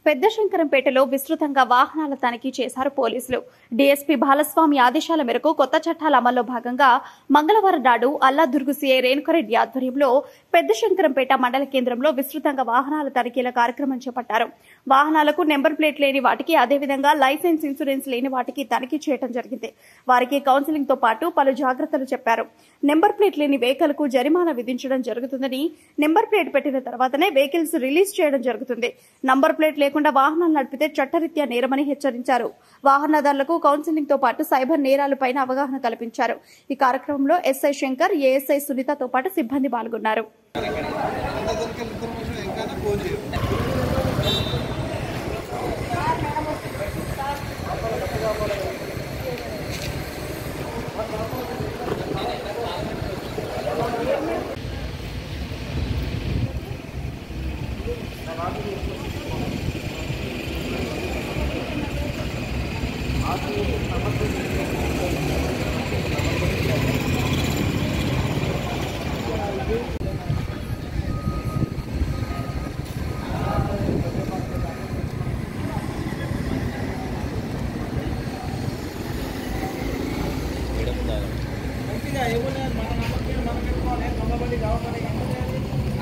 పెద్దశంకరంపేటలో విస్తృతంగా వాహనాల తనిఖీ చేశారు పోలీసులు. డీఎస్పీ బాలస్వామి ఆదేశాల మేరకు కొత్త చట్టాల అమల్లో భాగంగా మంగళవారం నాడు అల్లాదుర్గు సీఐ రేణుకారెడ్డి ఆధ్వర్యంలో పెద్దశంకరంపేట మండల కేంద్రంలో విస్తృతంగా వాహనాల తనిఖీల కార్యక్రమం చేపట్టారు. వాహనాలకు నెంబర్ ప్లేట్ లేని వాటికి, అదేవిధంగా లైసెన్స్, ఇన్సూరెన్స్ లేని వాటికి తనిఖీ చేయడం జరిగింది. వారికి కౌన్సిలింగ్ తో పాటు పలు జాగ్రత్తలు చెప్పారు. నెంబర్ ప్లేట్ లేని వెహికల్ కు జరిమానా విధించడం జరుగుతుందని, నెంబర్ ప్లేట్ పెట్టిన తర్వాతనే వెహికల్స్ రిలీజ్ చేయడం జరుగుతుంది. నంబర్ ప్లేట్ లేకుండా వాహనాలు నడిపితే చట్టరీత్యా నేరమని హెచ్చరించారు. వాహనదారులకు కౌన్సిలింగ్ తో పాటు సైబర్ నేరాలపైన అవగాహన కల్పించారు. ఈ కార్యక్రమంలో ఎస్ఐ శంకర్, ఏఎస్ఐ సునీతతో పాటు సిబ్బంది పాల్గొన్నారు.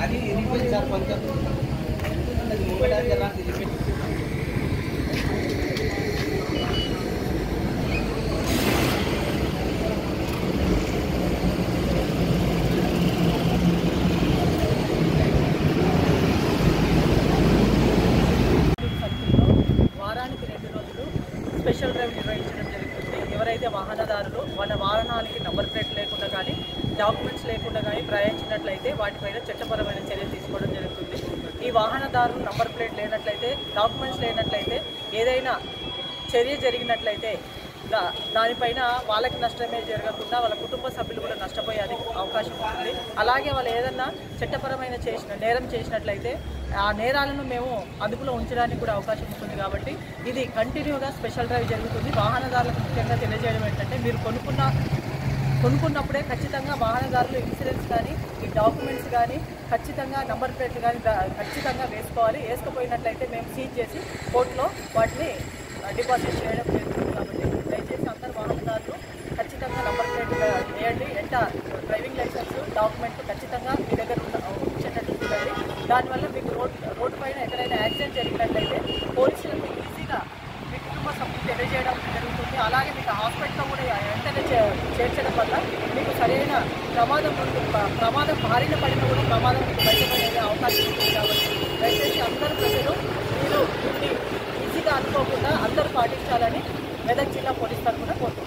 అది ఎన్ని సార్ కొంచెం వారానికి 2 రోజులు స్పెషల్ డ్రైవ్ నిర్వహించడం జరుగుతుంది. ఎవరైతే వాహనదారులు వాళ్ళ వాహనానికి నంబర్ ప్లేట్ లేకుండా కానీ, డాక్యుమెంట్స్ లేకుండా కానీ ప్రయాణించినట్లయితే వాటిపైన చట్టపరమైన చర్యలు తీసుకోవడం జరుగుతుంది. ఈ వాహనదారులు నంబర్ ప్లేట్ లేనట్లయితే, డాక్యుమెంట్స్ లేనట్లయితే, ఏదైనా చర్య జరిగినట్లయితే దానిపైన వాళ్ళకి నష్టమే జరగకుండా వాళ్ళ కుటుంబ సభ్యులు కూడా నష్టపోయే అవకాశం ఉంటుంది. అలాగే వాళ్ళు ఏదన్నా చట్టపరమైన నేరం చేసినట్లయితే ఆ నేరాలను మేము అదుపులో ఉంచడానికి కూడా అవకాశం ఉంటుంది. కాబట్టి ఇది కంటిన్యూగా స్పెషల్ డ్రైవ్ జరుగుతుంది. వాహనదారులకు ముఖ్యంగా తెలియజేయడం ఏంటంటే, మీరు కొనుక్కున్నప్పుడే ఖచ్చితంగా వాహనదారులు ఇన్సూరెన్స్ కానీ, ఈ డాక్యుమెంట్స్ కానీ, ఖచ్చితంగా నంబర్ ప్లేట్లు కానీ ఖచ్చితంగా వేసుకోవాలి. వేసుకుపోయినట్లయితే మేము సీజ్ చేసి కోర్టులో వాటిని డిపాజిట్ చేయడం జరుగుతుంది. కాబట్టి దయచేసి అందరు వాహనదారులు ఖచ్చితంగా నంబర్ ప్లేట్ వేయండి. డ్రైవింగ్ లైసెన్స్, డాక్యుమెంట్ ఖచ్చితంగా మీ దగ్గర ఉంచేటట్టు చూడండి. దానివల్ల మీకు రోడ్డు పైన ఎక్కడైనా యాక్సిడెంట్ జరిగినట్లయితే పోలీసులకు ఈజీగా మీ కుటుంబ సభ్యులు తెలియజేయడం జరుగుతుంది. అలాగే మీకు హాస్పిటల్లో కూడా వెంటనే చేర్చడం వల్ల మీకు సరైన ప్రమాదం బారిన పడిన కూడా ప్రమాదం మీకు బయటపడే అవకాశం ఉంటుంది. కాబట్టి దయచేసి అందరూ ప్రజలు మీరు దీన్ని ఈజీగా అనుకోకుండా అందరూ పాటించాలని మెదక్ జిల్లా పోలీస్ తరఫున కోరుకుంటున్నాను.